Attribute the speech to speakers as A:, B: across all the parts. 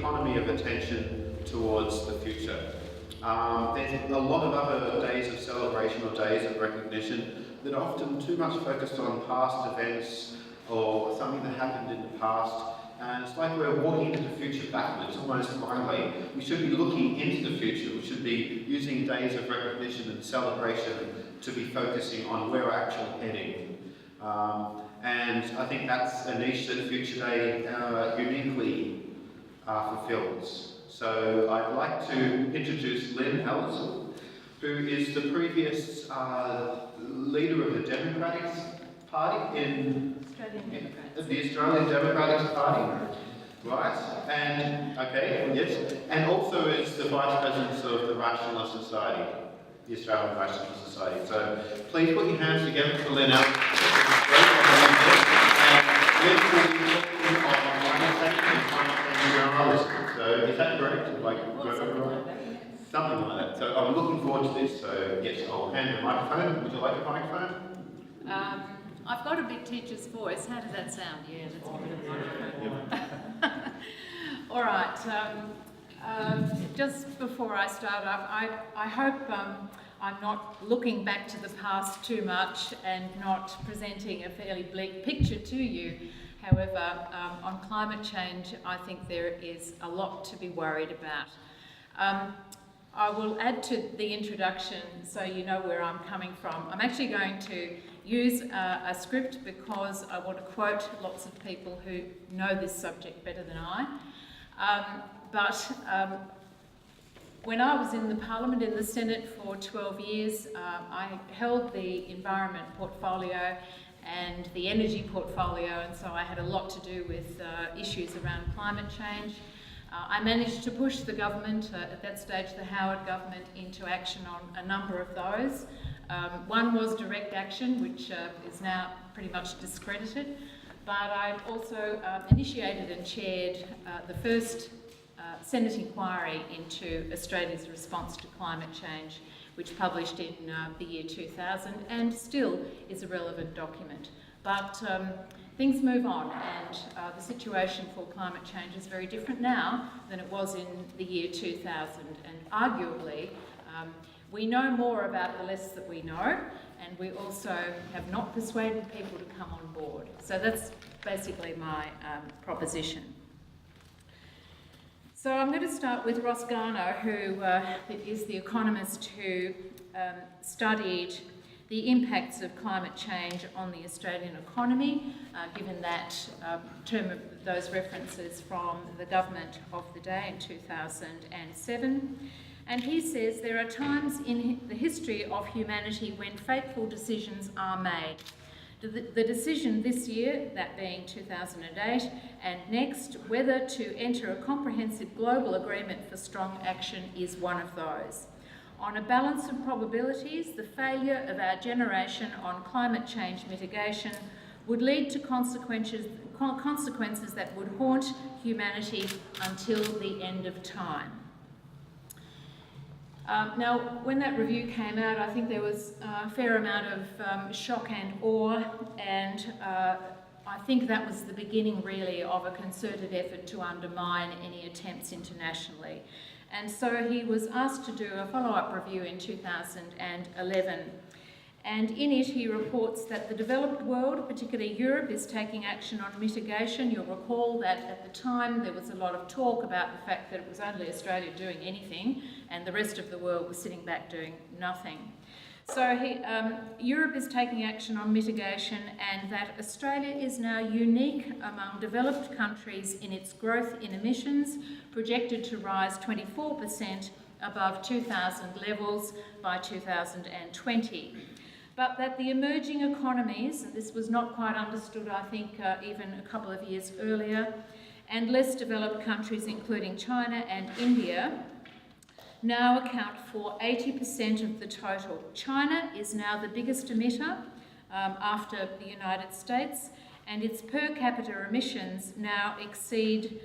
A: economy of attention towards the future. There's a lot of other days of celebration or days of recognition that are often too much focused on past events or something that happened in the past. And it's like we're walking into the future backwards, almost blindly. We should be looking into the future. We should be using days of recognition and celebration to be focusing on where we're actually heading. And I think that's a niche that Future Day uniquely fulfills. So I'd like to introduce Lynn Allsion, who is the previous leader of the Democratic Party in the Australian Democratic Party, right? And yes, and also is the Vice President of the Rationalist Society, the Australian Rationalist Society. So please put your hands together for Lynn Allsion. And Lynn will be talking on climate change and climate change journalism. So is that correct? Something like that. So I'm looking forward to this. So yes, I'll hand the microphone. Would you like a microphone?
B: I've got a big teacher's voice. How does that sound? Yeah, let's give it a microphone. All right. Just before I start up, I hope I'm not looking back to the past too much and not presenting a fairly bleak picture to you. However, on climate change, I think there is a lot to be worried about. I will add to the introduction so you know where I'm coming from. I'm actually going to use a script because I want to quote lots of people who know this subject better than I. When I was in the Parliament, in the Senate for 12 years, I held the environment portfolio and the energy portfolio, and so I had a lot to do with issues around climate change. I managed to push the government, at that stage the Howard government, into action on a number of those. One was direct action, which is now pretty much discredited, but I also initiated and chaired the first Senate inquiry into Australia's response to climate change, which published in the year 2000 and still is a relevant document. But things move on, and the situation for climate change is very different now than it was in the year 2000, and arguably we know more about the less that we know, and we also have not persuaded people to come on board. So that's basically my proposition. So I'm going to start with Ross Garnaut, who is the economist who studied the impacts of climate change on the Australian economy, given that term of those references from the government of the day in 2007. And he says there are times in the history of humanity when fateful decisions are made. The decision this year, that being 2008, and next, whether to enter a comprehensive global agreement for strong action is one of those. On a balance of probabilities, the failure of our generation on climate change mitigation would lead to consequences that would haunt humanity until the end of time. Now, when that review came out, I think there was a fair amount of shock and awe, and I think that was the beginning, really, of a concerted effort to undermine any attempts internationally. And so he was asked to do a follow-up review in 2011. And in it, he reports that the developed world, particularly Europe, is taking action on mitigation. You'll recall that at the time there was a lot of talk about the fact that it was only Australia doing anything and the rest of the world was sitting back doing nothing. So Europe is taking action on mitigation, and that Australia is now unique among developed countries in its growth in emissions, projected to rise 24% above 2000 levels by 2020. But that the emerging economies, and this was not quite understood, I think, even a couple of years earlier, and less developed countries, including China and India, now account for 80% of the total. China is now the biggest emitter after the United States, and its per capita emissions now exceed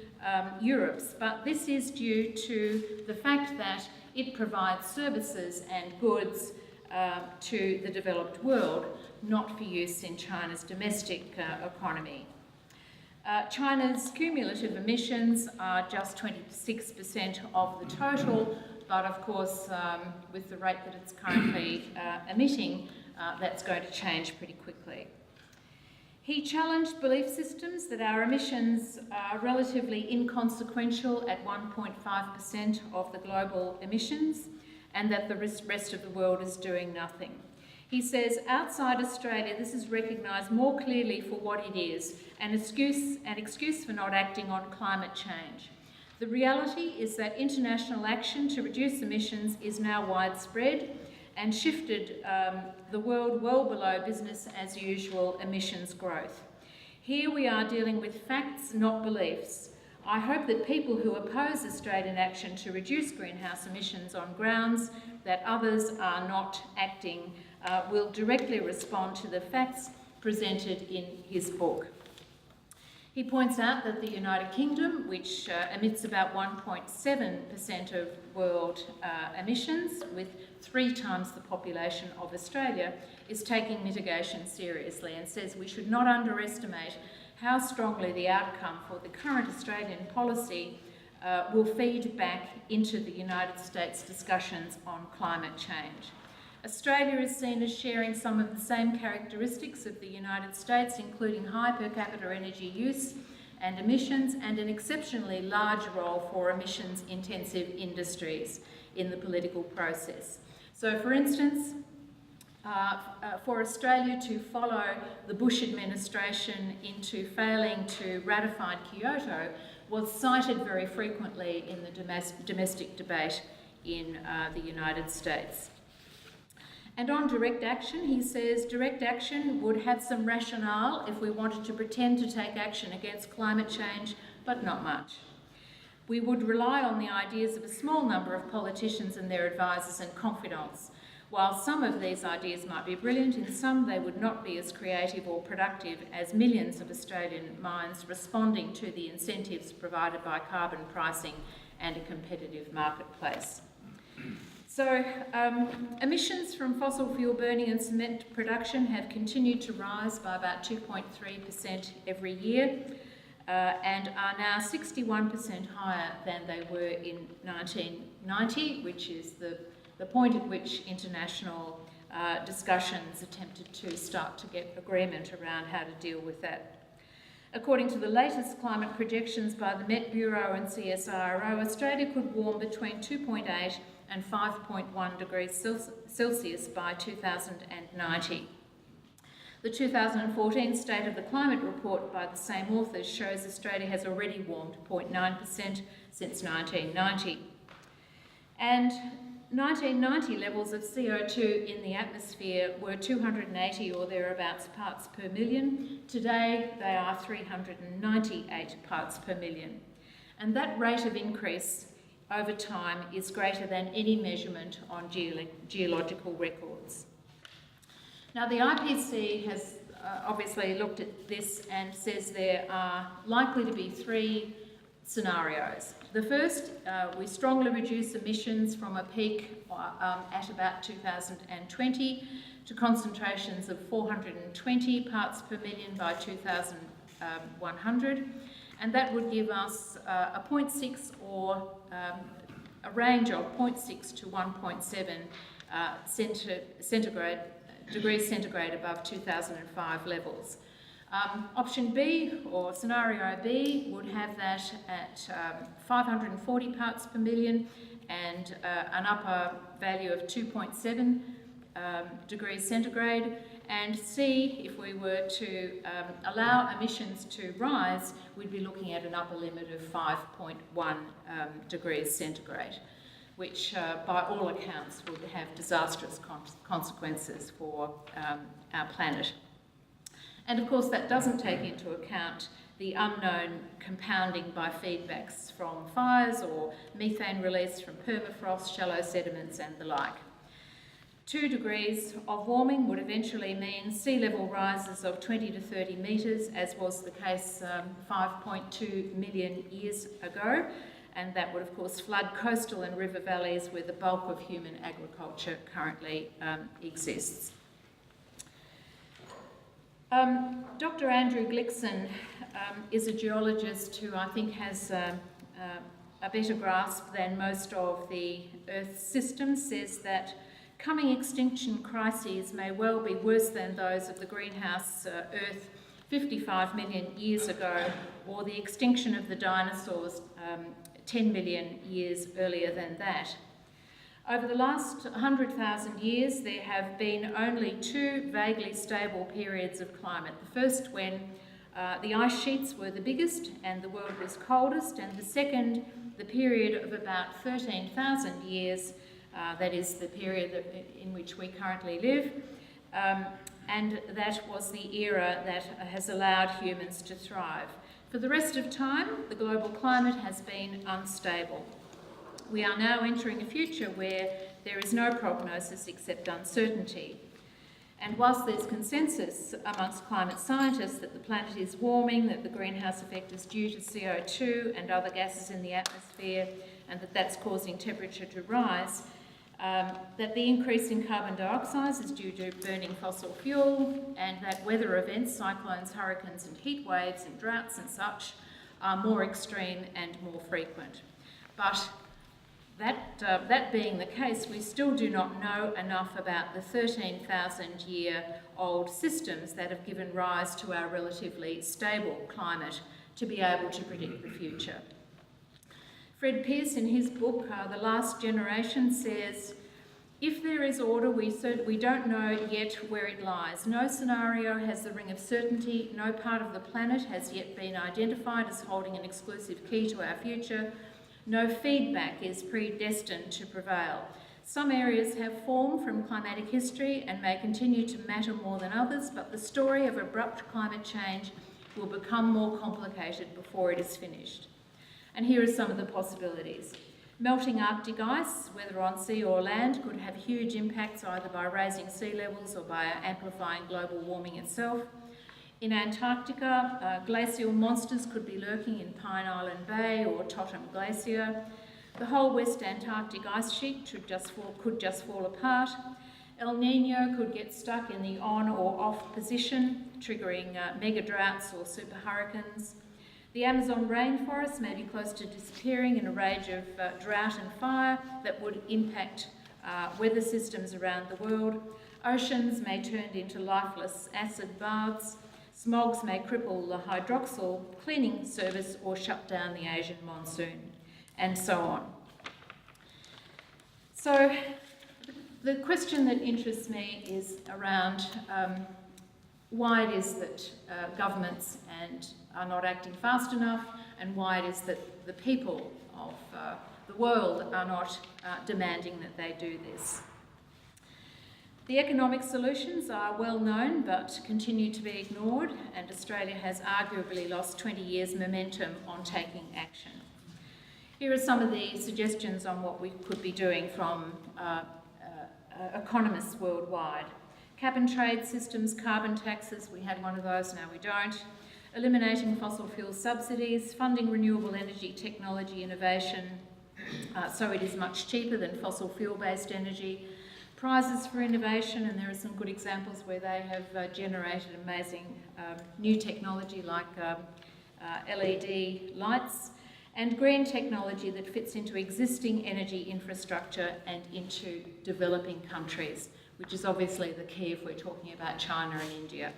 B: Europe's. But this is due to the fact that it provides services and goods to the developed world, not for use in China's domestic economy. China's cumulative emissions are just 26% of the total, but of course, with the rate that it's currently emitting, that's going to change pretty quickly. He challenged belief systems that our emissions are relatively inconsequential at 1.5% of the global emissions, and that the rest of the world is doing nothing. He says, outside Australia, this is recognised more clearly for what it is, an excuse for not acting on climate change. The reality is that international action to reduce emissions is now widespread and shifted the world well below business as usual emissions growth. Here we are dealing with facts, not beliefs. I hope that people who oppose Australian action to reduce greenhouse emissions on grounds that others are not acting will directly respond to the facts presented in his book. He points out that the United Kingdom, which emits about 1.7% of world emissions, with 3 times the population of Australia, is taking mitigation seriously, and says we should not underestimate how strongly the outcome for the current Australian policy will feed back into the United States discussions on climate change. Australia is seen as sharing some of the same characteristics of the United States, including high per capita energy use and emissions, and an exceptionally large role for emissions-intensive industries in the political process. So, for instance, for Australia to follow the Bush administration into failing to ratify Kyoto was cited very frequently in the domestic debate in the United States. And on direct action, he says, direct action would have some rationale if we wanted to pretend to take action against climate change, but not much. We would rely on the ideas of a small number of politicians and their advisors and confidants. While some of these ideas might be brilliant, in some they would not be as creative or productive as millions of Australian minds responding to the incentives provided by carbon pricing and a competitive marketplace. So, emissions from fossil fuel burning and cement production have continued to rise by about 2.3% every year and are now 61% higher than they were in 1990, which is the point at which international discussions attempted to start to get agreement around how to deal with that. According to the latest climate projections by the Met Bureau and CSIRO, Australia could warm between 2.8 and 5.1 degrees Celsius by 2090. The 2014 State of the Climate report by the same authors shows Australia has already warmed 0.9% since 1990. And 1990 levels of CO2 in the atmosphere were 280 or thereabouts parts per million. Today they are 398 parts per million. And that rate of increase over time is greater than any measurement on geological records. Now, the IPC has obviously looked at this and says there are likely to be 3 scenarios. The first, we strongly reduce emissions from a peak at about 2020 to concentrations of 420 parts per million by 2100. And that would give us a 0.6 or a range of 0.6 to 1.7 degrees centigrade above 2005 levels. Option B, or scenario B, would have that at 540 parts per million and an upper value of 2.7 degrees centigrade. And C, if we were to allow emissions to rise, we'd be looking at an upper limit of 5.1 degrees centigrade, which by all accounts would have disastrous consequences for our planet. And of course that doesn't take into account the unknown compounding by feedbacks from fires or methane release from permafrost, shallow sediments and the like. 2 degrees of warming would eventually mean sea level rises of 20 to 30 metres, as was the case 5.2 million years ago, and that would of course flood coastal and river valleys where the bulk of human agriculture currently exists. Dr. Andrew Glickson is a geologist who I think has a better grasp than most of the Earth's systems, says that coming extinction crises may well be worse than those of the greenhouse Earth 55 million years ago, or the extinction of the dinosaurs 10 million years earlier than that. Over the last 100,000 years, there have been only two vaguely stable periods of climate. The first when the ice sheets were the biggest and the world was coldest, and the second, the period of about 13,000 years, that is the period in which we currently live, and that was the era that has allowed humans to thrive. For the rest of time, the global climate has been unstable. We are now entering a future where there is no prognosis except uncertainty. And whilst there's consensus amongst climate scientists that the planet is warming, that the greenhouse effect is due to CO2 and other gases in the atmosphere, and that that's causing temperature to rise, that the increase in carbon dioxide is due to burning fossil fuel, and that weather events, cyclones, hurricanes and heat waves and droughts and such, are more extreme and more frequent. But that being the case, we still do not know enough about the 13,000-year-old systems that have given rise to our relatively stable climate to be able to predict the future. Fred Pearce, in his book, The Last Generation, says, "If there is order, we don't know yet where it lies. No scenario has the ring of certainty. No part of the planet has yet been identified as holding an exclusive key to our future. No feedback is predestined to prevail. Some areas have formed from climatic history and may continue to matter more than others, but the story of abrupt climate change will become more complicated before it is finished." And here are some of the possibilities. Melting Arctic ice, whether on sea or land, could have huge impacts either by raising sea levels or by amplifying global warming itself. In Antarctica, glacial monsters could be lurking in Pine Island Bay or Totem Glacier. The whole West Antarctic ice sheet could just fall apart. El Nino could get stuck in the on or off position, triggering mega droughts or super hurricanes. The Amazon rainforest may be close to disappearing in a rage of drought and fire that would impact weather systems around the world. Oceans may turn into lifeless acid baths. Smogs may cripple the hydroxyl cleaning service or shut down the Asian monsoon, and so on. So the question that interests me is around why it is that governments are not acting fast enough, and why it is that the people of the world are not demanding that they do this. The economic solutions are well known but continue to be ignored, and Australia has arguably lost 20 years' momentum on taking action. Here are some of the suggestions on what we could be doing from economists worldwide. Cap and trade systems, carbon taxes, we had one of those, now we don't. Eliminating fossil fuel subsidies, funding renewable energy technology innovation so it is much cheaper than fossil fuel-based energy. Prizes for innovation, and there are some good examples where they have generated amazing new technology like LED lights, and green technology that fits into existing energy infrastructure and into developing countries, which is obviously the key if we're talking about China and India.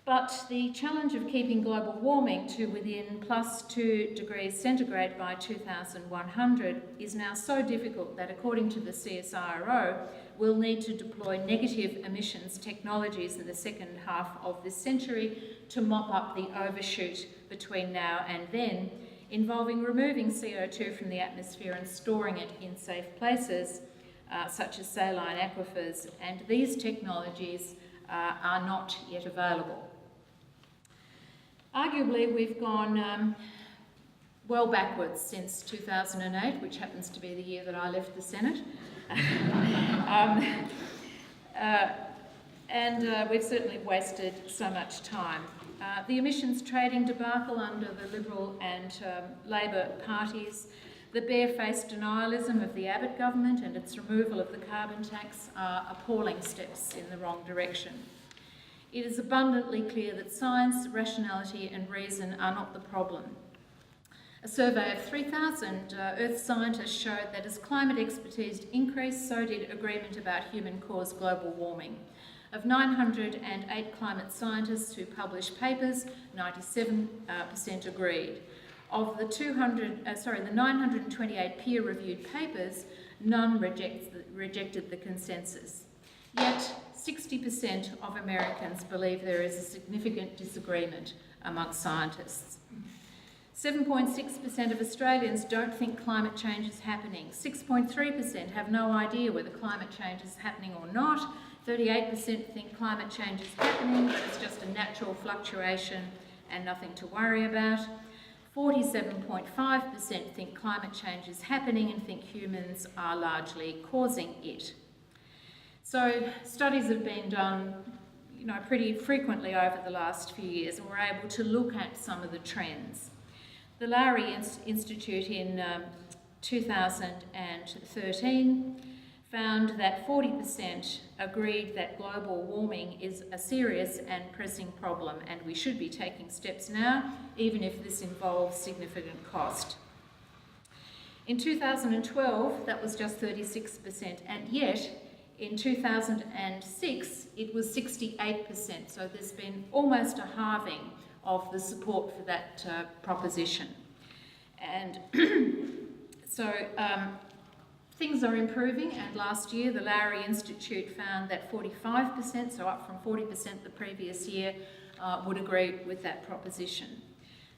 B: But the challenge of keeping global warming to within +2 degrees centigrade by 2100 is now so difficult that, according to the CSIRO, we'll need to deploy negative emissions technologies in the second half of this century to mop up the overshoot between now and then, involving removing CO2 from the atmosphere and storing it in safe places, such as saline aquifers, and these technologies are not yet available. Arguably, we've gone well backwards since 2008, which happens to be the year that I left the Senate. And we've certainly wasted so much time. The emissions trading debacle under the Liberal and Labor parties, the barefaced denialism of the Abbott government and its removal of the carbon tax are appalling steps in the wrong direction. It is abundantly clear that science, rationality and reason are not the problem. A survey of 3,000 Earth scientists showed that as climate expertise increased, so did agreement about human-caused global warming. Of 908 climate scientists who published papers, 97% agreed. Of the 928 peer-reviewed papers, none rejected the consensus. Yet, 60% of Americans believe there is a significant disagreement amongst scientists. 7.6% of Australians don't think climate change is happening. 6.3% have no idea whether climate change is happening or not. 38% think climate change is happening, but it's just a natural fluctuation and nothing to worry about. 47.5% think climate change is happening and think humans are largely causing it. So studies have been done, pretty frequently over the last few years, and we're able to look at some of the trends. The Lowry Institute in 2013 found that 40% agreed that global warming is a serious and pressing problem, and we should be taking steps now, even if this involves significant cost. In 2012, that was just 36%, and yet in 2006, it was 68%, so there's been almost a halving of the support for that proposition. And things are improving, and last year the Lowry Institute found that 45%, so up from 40% the previous year, would agree with that proposition.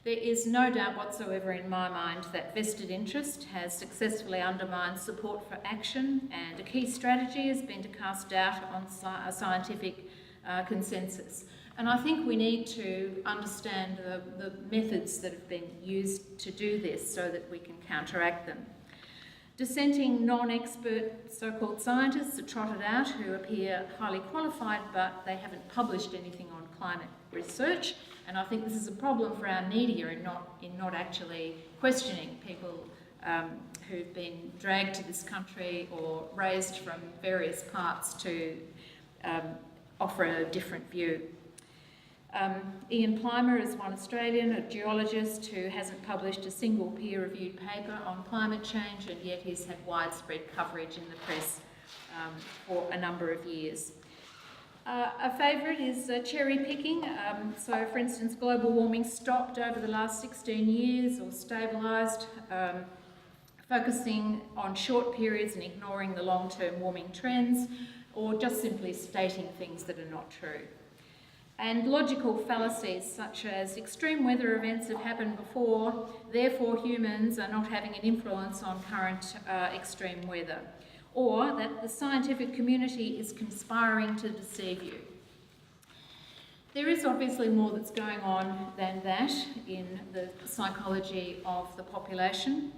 B: There is no doubt whatsoever in my mind that vested interest has successfully undermined support for action, and a key strategy has been to cast doubt on a scientific consensus. And I think we need to understand the methods that have been used to do this so that we can counteract them. Dissenting non-expert so-called scientists are trotted out who appear highly qualified, but they haven't published anything on climate research. And I think this is a problem for our media in not actually questioning people who've been dragged to this country or raised from various parts to offer a different view. Ian Plimer is one Australian, a geologist who hasn't published a single peer-reviewed paper on climate change, and yet he's had widespread coverage in the press for a number of years. A favourite is cherry picking. So, for instance, global warming stopped over the last 16 years or stabilised, focusing on short periods and ignoring the long-term warming trends, or just simply stating things that are not true. And logical fallacies such as extreme weather events have happened before, therefore humans are not having an influence on current extreme weather, or that the scientific community is conspiring to deceive you. There is obviously more that's going on than that in the psychology of the population.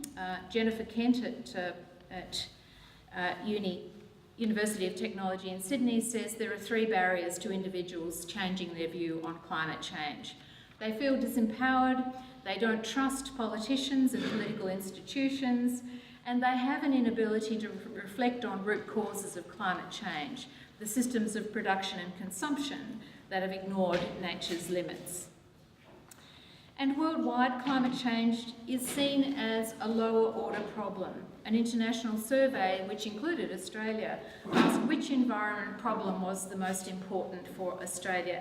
B: Jennifer Kent at University of Technology in Sydney says there are 3 barriers to individuals changing their view on climate change. They feel disempowered, they don't trust politicians and political institutions, and they have an inability to reflect on root causes of climate change, the systems of production and consumption that have ignored nature's limits. And worldwide, climate change is seen as a lower order problem. An international survey, which included Australia, asked which environment problem was the most important for Australia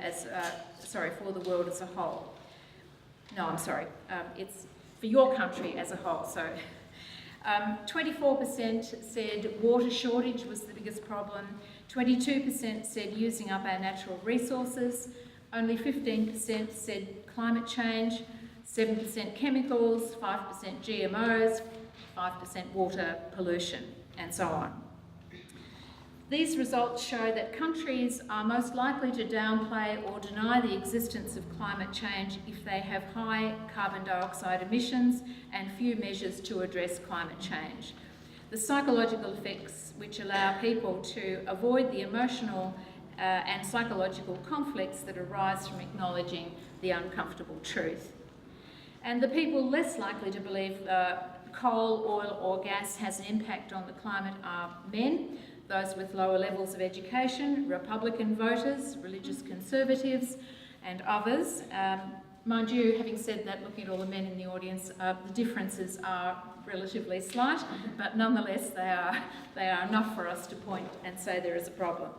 B: for the world as a whole. It's for your country as a whole. So 24% said water shortage was the biggest problem, 22% said using up our natural resources, only 15% said climate change, 7% chemicals, 5% GMOs, 5% water pollution, and so on. These results show that countries are most likely to downplay or deny the existence of climate change if they have high carbon dioxide emissions and few measures to address climate change. The psychological effects which allow people to avoid the emotional and psychological conflicts that arise from acknowledging the uncomfortable truth. And the people less likely to believe coal, oil or gas has an impact on the climate are men, those with lower levels of education, Republican voters, religious conservatives, and others. Mind you, having said that, looking at all the men in the audience, the differences are relatively slight, but nonetheless they are enough for us to point and say there is a problem.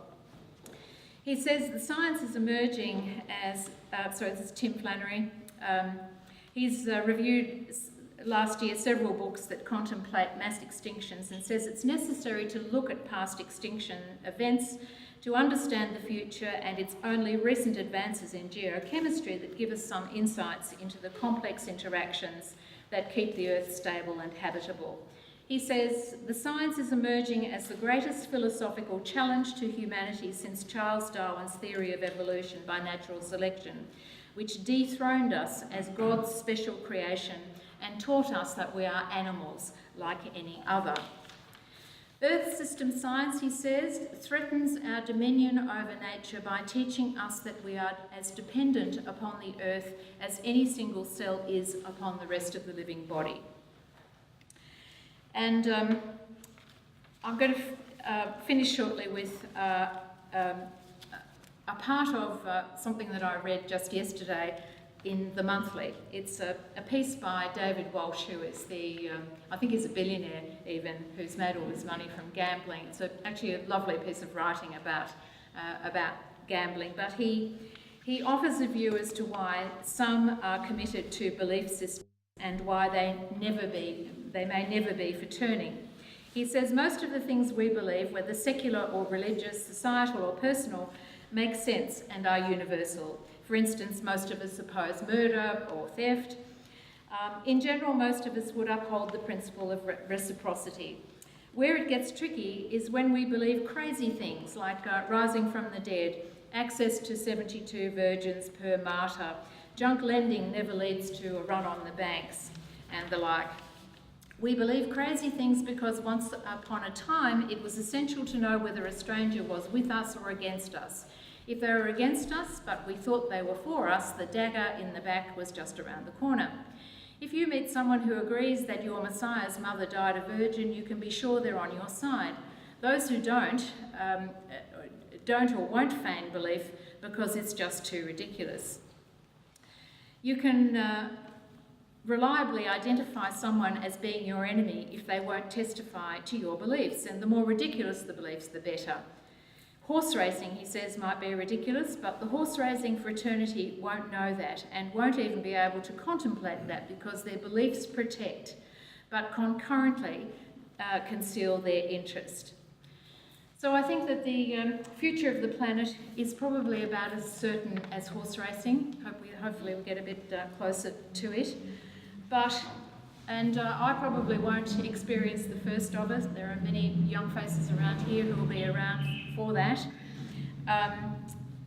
B: He says the science is emerging as, this is Tim Flannery. He's reviewed last year several books that contemplate mass extinctions and says it's necessary to look at past extinction events to understand the future, and it's only recent advances in geochemistry that give us some insights into the complex interactions that keep the Earth stable and habitable. He says, the science is emerging as the greatest philosophical challenge to humanity since Charles Darwin's theory of evolution by natural selection, which dethroned us as God's special creation and taught us that we are animals like any other. Earth system science, he says, threatens our dominion over nature by teaching us that we are as dependent upon the Earth as any single cell is upon the rest of the living body. And I'm going to finish shortly with a part of something that I read just yesterday in The Monthly. It's a piece by David Walsh, who is I think he's a billionaire even, who's made all his money from gambling. It's actually a lovely piece of writing about gambling, but he offers a view as to why some are committed to belief systems and why they may never be for turning. He says most of the things we believe, whether secular or religious, societal or personal, make sense and are universal. For instance, most of us oppose murder or theft. In general, most of us would uphold the principle of reciprocity. Where it gets tricky is when we believe crazy things like rising from the dead, access to 72 virgins per martyr, junk lending never leads to a run on the banks, and the like. We believe crazy things because once upon a time it was essential to know whether a stranger was with us or against us. If they were against us, but we thought they were for us, the dagger in the back was just around the corner. If you meet someone who agrees that your Messiah's mother died a virgin, you can be sure they're on your side. Those who don't or won't feign belief because it's just too ridiculous. You can reliably identify someone as being your enemy if they won't testify to your beliefs, and the more ridiculous the beliefs, the better. Horse racing, he says, might be ridiculous, but the horse racing fraternity won't know that and won't even be able to contemplate that because their beliefs protect, but concurrently conceal their interest. So I think that the future of the planet is probably about as certain as horse racing. Hopefully we'll get a bit closer to it. I probably won't experience the first of it. There are many young faces around here who will be around for that.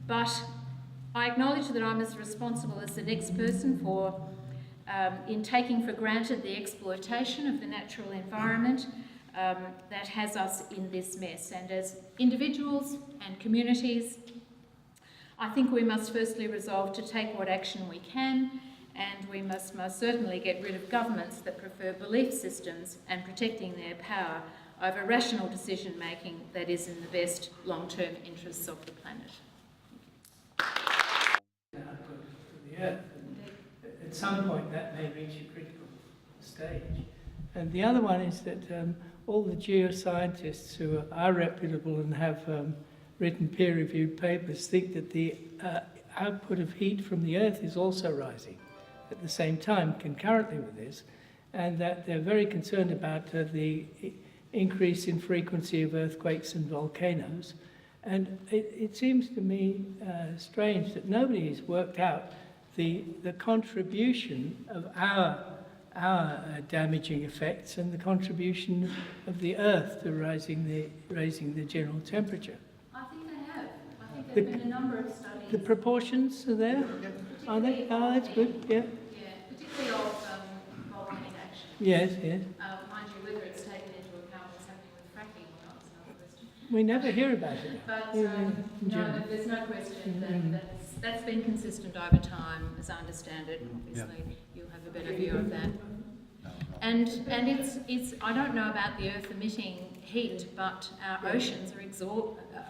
B: But I acknowledge that I'm as responsible as the next person in taking for granted the exploitation of the natural environment that has us in this mess. And as individuals and communities, I think we must firstly resolve to take what action we can, and we must most certainly get rid of governments that prefer belief systems and protecting their power over rational decision making that is in the best long-term interests of the planet.
C: For the Earth. At some point that may reach a critical stage. And the other one is that all the geoscientists who are reputable and have written peer-reviewed papers think that the output of heat from the Earth is also rising at the same time, concurrently with this, and that they're very concerned about the increase in frequency of earthquakes and volcanoes. And it seems to me strange that nobody has worked out the contribution of our damaging effects and the contribution of the Earth to raising the general temperature.
B: I think they have. I think there have been a number of studies.
C: The proportions are there? Are they? Oh, that's good, yeah.
B: Yeah, particularly of volcanic action.
C: Yes.
B: Mind you, whether it's taken into account what's happening with fracking or not is another question.
C: We never hear about it.
B: But no, there's no question that that's been consistent over time, as I understand it. Obviously, you'll have a better view of that. And it's I don't know about the Earth emitting heat, but our oceans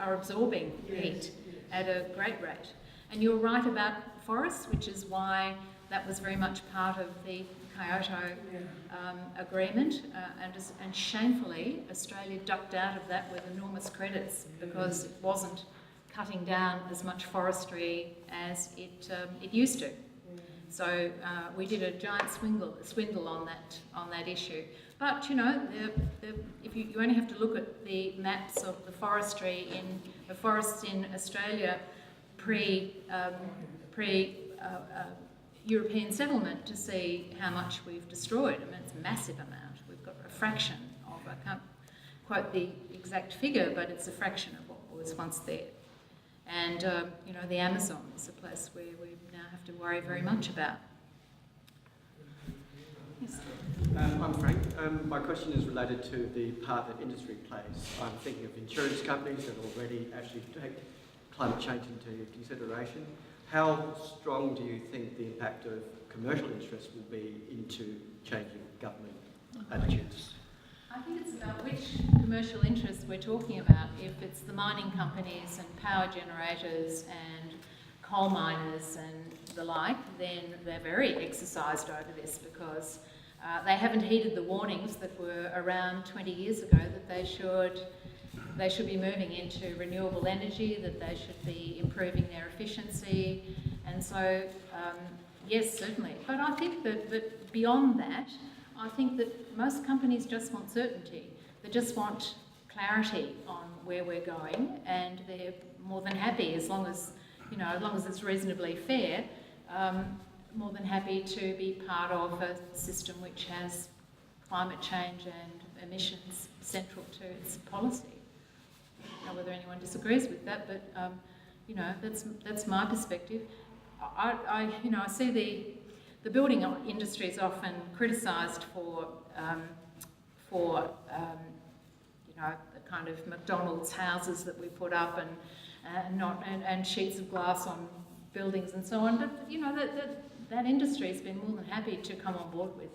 B: are absorbing heat at a great rate. And you're right about forests, which is why that was very much part of the Kyoto agreement, and shamefully Australia ducked out of that with enormous credits because it wasn't cutting down as much forestry as it used to. So we did a giant swindle on that issue. But you know, if you only have to look at the maps of the forestry the forests in Australia pre European settlement to see how much we've destroyed. I mean, it's a massive amount. We've got a fraction of, I can't quote the exact figure, but it's a fraction of what was once there. And, you know, the Amazon is a place where we now have to worry very much about. Yes.
D: I'm Frank. My question is related to the part that industry plays. I'm thinking of insurance companies that already actually take climate change into consideration. How strong do you think the impact of commercial interests will be into changing government attitudes?
B: I think it's about which commercial interests we're talking about. If it's the mining companies and power generators and coal miners and the like, then they're very exercised over this because they haven't heeded the warnings that were around 20 years ago that they should be moving into renewable energy, that they should be improving their efficiency. And so, yes, certainly. But I think that beyond that, I think that most companies just want certainty. They just want clarity on where we're going, and they're more than happy as long as it's reasonably fair, more than happy to be part of a system which has climate change and emissions central to its policy. I don't know whether anyone disagrees with that, but you know, that's my perspective. I see the building industry is often criticised for you know, the kind of McDonald's houses that we put up and sheets of glass on buildings and so on. But you know, that industry has been more than happy to come on board with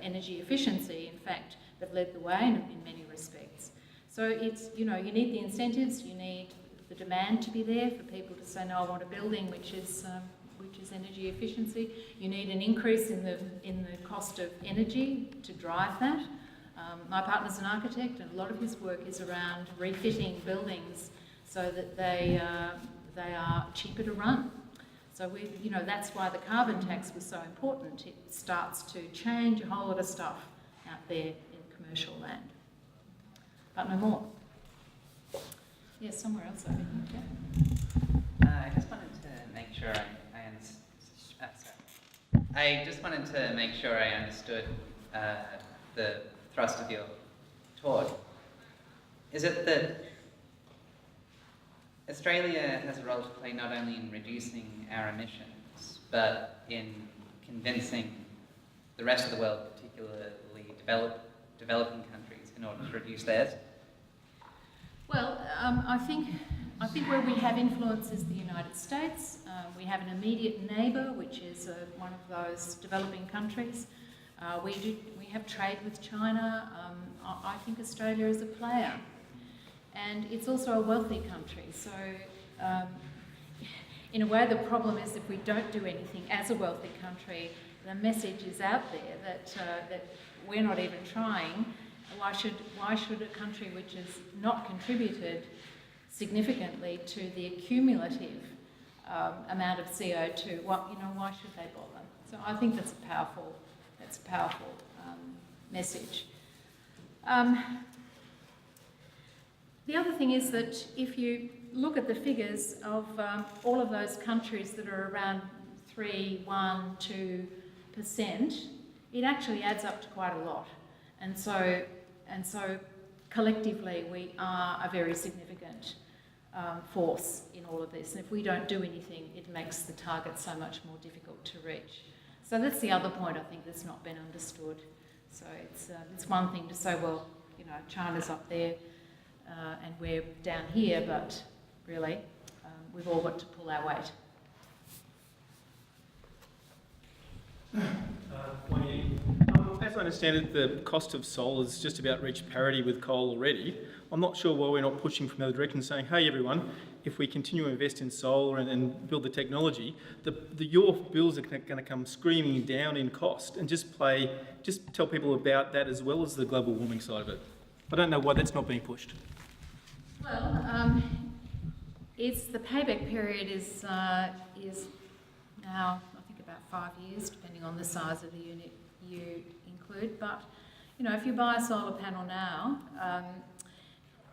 B: energy efficiency. In fact, they've led the way in many respects. So it's, you know, you need the incentives, you need the demand to be there for people to say, no, I want a building which is energy efficiency. You need an increase in the cost of energy to drive that. My partner's an architect, and a lot of his work is around refitting buildings so that they are cheaper to run. So you know, that's why the carbon tax was so important. It starts to change a whole lot of stuff out there in commercial land. But no more. Yes, somewhere else over here.
E: I just wanted to make sure I just wanted to make sure I understood the thrust of your talk. Is it that Australia has a role to play not only in reducing our emissions, but in convincing the rest of the world, particularly developing countries, in order to reduce theirs?
B: Well, I think where we have influence is the United States. We have an immediate neighbour, which is one of those developing countries. We have trade with China. I think Australia is a player. And it's also a wealthy country. So in a way, the problem is if we don't do anything as a wealthy country, the message is out there that we're not even trying. Why should a country which has not contributed significantly to the accumulative amount of CO2, why should they bother? So I think that's a powerful message. The other thing is that if you look at the figures of all of those countries that are around 3, 1, 2%, it actually adds up to quite a lot. And so collectively we are a very significant force in all of this. And if we don't do anything, it makes the target so much more difficult to reach. So that's the other point I think that's not been understood. So it's one thing to say, well, you know, China's up there and we're down here, but really we've all got to pull our weight.
F: As as I understand it, the cost of solar has just about reached parity with coal already. I'm not sure why we're not pushing from the other direction, saying, hey everyone, if we continue to invest in solar and build the technology, your bills are going to come screaming down in cost, and just tell people about that as well as the global warming side of it. I don't know why that's not being pushed.
B: Well, it's the payback period is now, I think, about 5 years, depending on the size of the unit you include. But, you know, if you buy a solar panel now,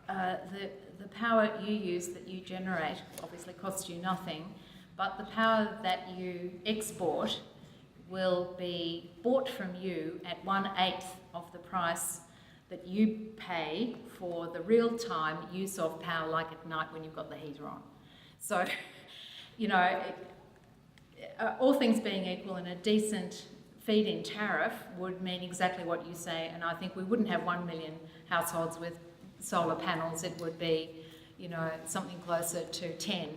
B: the power you use, that you generate, obviously costs you nothing, but the power that you export will be bought from you at 1/8 of the price that you pay for the real-time use of power, like at night when you've got the heater on. So, you know, all things being equal, and a decent feed-in tariff would mean exactly what you say, and I think we wouldn't have 1 million households with solar panels. It would be, you know, something closer to 10.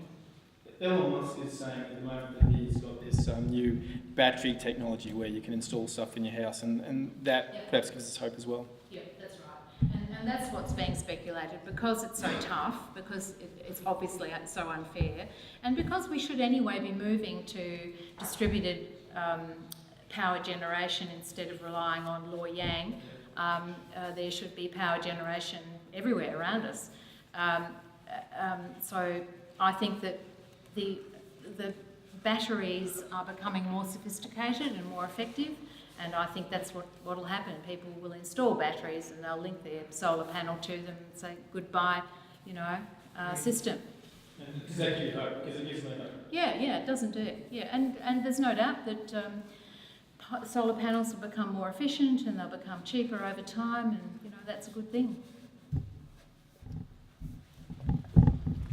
F: Elon Musk is saying at the moment that he's got this new battery technology where you can install stuff in your house, and that perhaps gives us hope as well.
B: Yeah, that's right. And that's what's being speculated, because it's so tough, because it's obviously so unfair, and because we should anyway be moving to distributed power generation instead of relying on Loy Yang. There should be power generation everywhere around us. So I think that the batteries are becoming more sophisticated and more effective, and I think that's what will happen. People will install batteries and they'll link their solar panel to them and say goodbye, you know, system.
F: And does that give hope? Because it gives no hope.
B: Yeah, it does indeed. Yeah, and there's no doubt that solar panels will become more efficient and they'll become cheaper over time, and you know, that's a good thing.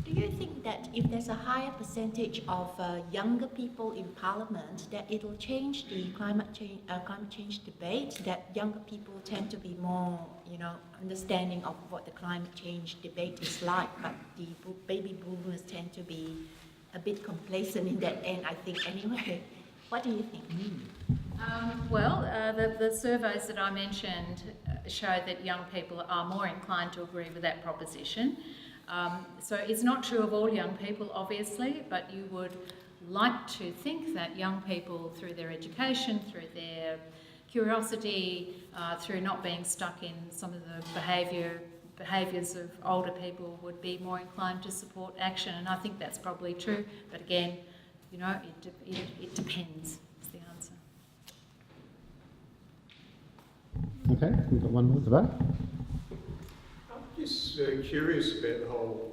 G: Do you think that if there's a higher percentage of younger people in Parliament, that it'll change the climate change debate? That younger people tend to be more, you know, understanding of what the climate change debate is like, but the baby boomers tend to be a bit complacent in that end, I think. Anyway, what do you think?
B: The surveys that I mentioned show that young people are more inclined to agree with that proposition. So it's not true of all young people, obviously, but you would like to think that young people, through their education, through their curiosity, through not being stuck in some of the behaviours of older people, would be more inclined to support action, and I think that's probably true. But again, you know, it depends. Is the answer.
A: Okay, we've got one more at the back.
H: I'm just curious about the whole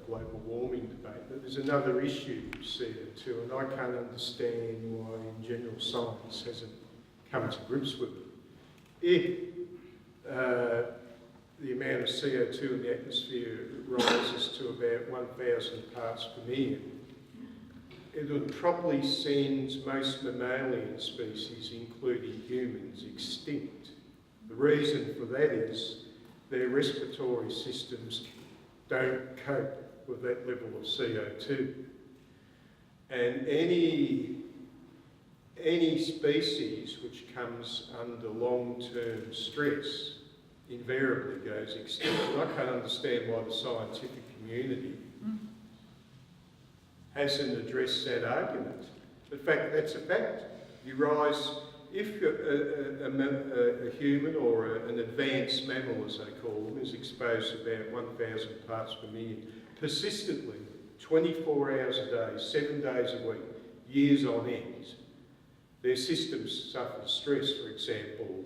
H: global warming debate, but there's another issue CO2, and I can't understand why in general science hasn't come to grips with it. If the amount of CO2 in the atmosphere rises to about 1,000 parts per million, it would probably send most mammalian species, including humans, extinct. The reason for that is their respiratory systems don't cope with that level of CO2. And any species which comes under long-term stress invariably goes extinct. And I can't understand why the scientific community hasn't addressed that argument. In fact, that's a fact. You rise, if a human or an advanced mammal, as they call them, is exposed to about 1,000 parts per million, persistently, 24 hours a day, 7 days a week, years on end, their systems suffer stress. For example,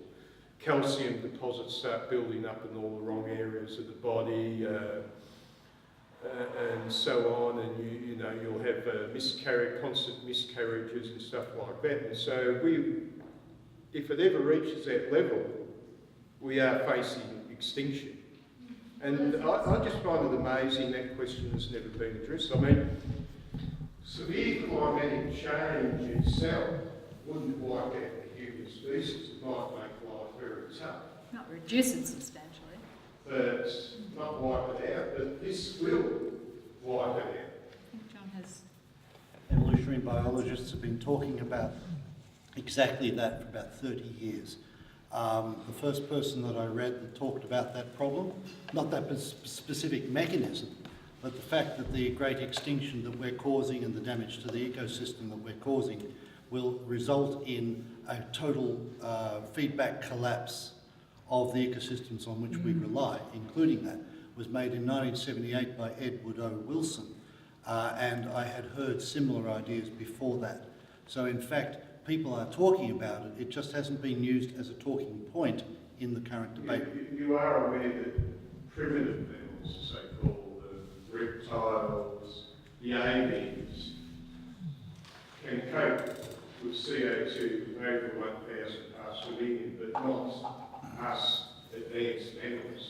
H: calcium deposits start building up in all the wrong areas of the body, and so on, and you know, you'll have constant miscarriages and stuff like that. And so if it ever reaches that level, we are facing extinction. And I just find it amazing that question has never been addressed. I mean, severe climatic change itself wouldn't wipe out the human species. It might make life very tough.
B: Not reduce it substantially.
H: But not wipe it out, but this will wipe it out.
B: I think John has.
I: Evolutionary biologists have been talking about exactly that for about 30 years. The first person that I read that talked about that problem, not that specific mechanism, but the fact that the great extinction that we're causing and the damage to the ecosystem that we're causing will result in a total feedback collapse of the ecosystems on which we rely, including that, was made in 1978 by Edward O. Wilson, and I had heard similar ideas before that. So in fact, people are talking about it, it just hasn't been used as a talking point in the current debate.
H: You are aware that primitive mammals, so-called the reptiles, the avians, can cope with CO2 with over 1,000 parts per million, but not us advanced mammals.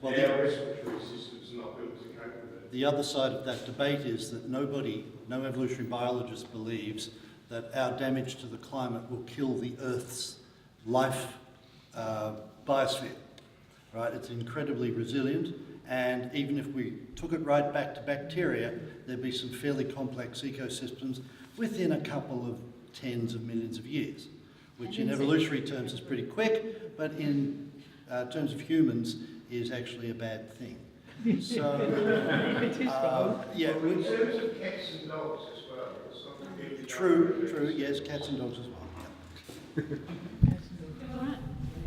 I: Well,
H: our respiratory system's not built to cope with it.
I: The other side of that debate is that no evolutionary biologist believes that our damage to the climate will kill the Earth's life biosphere, right? It's incredibly resilient, and even if we took it right back to bacteria, there'd be some fairly complex ecosystems within a couple of tens of millions of years, which in evolutionary terms is pretty quick, but in terms of humans is actually a bad thing. So, yeah.
H: In terms of cats and dogs as well.
I: True, yes, cats and dogs as well. Yeah.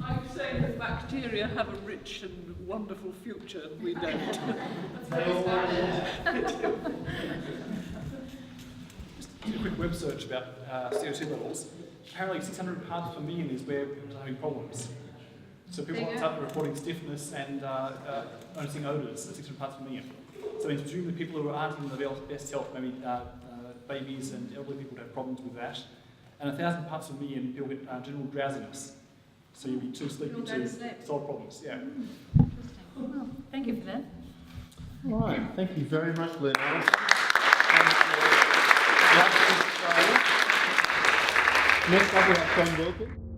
J: I'm saying that bacteria have a rich and wonderful future, and we don't.
F: Just a quick web search about CO2 levels. Apparently 600 parts per million is where people are having problems. So people start reporting stiffness and noticing odours at 600 parts per million. So it's presumably people who aren't in the best health, maybe babies and elderly people would have problems with that. And 1,000 parts per million, people get general drowsiness. So you'll be too sleepy to solve problems. Yeah.
B: Interesting. Well, thank you for that.
A: All right, thank you very much, Lynn. Next up we have John Wilkins.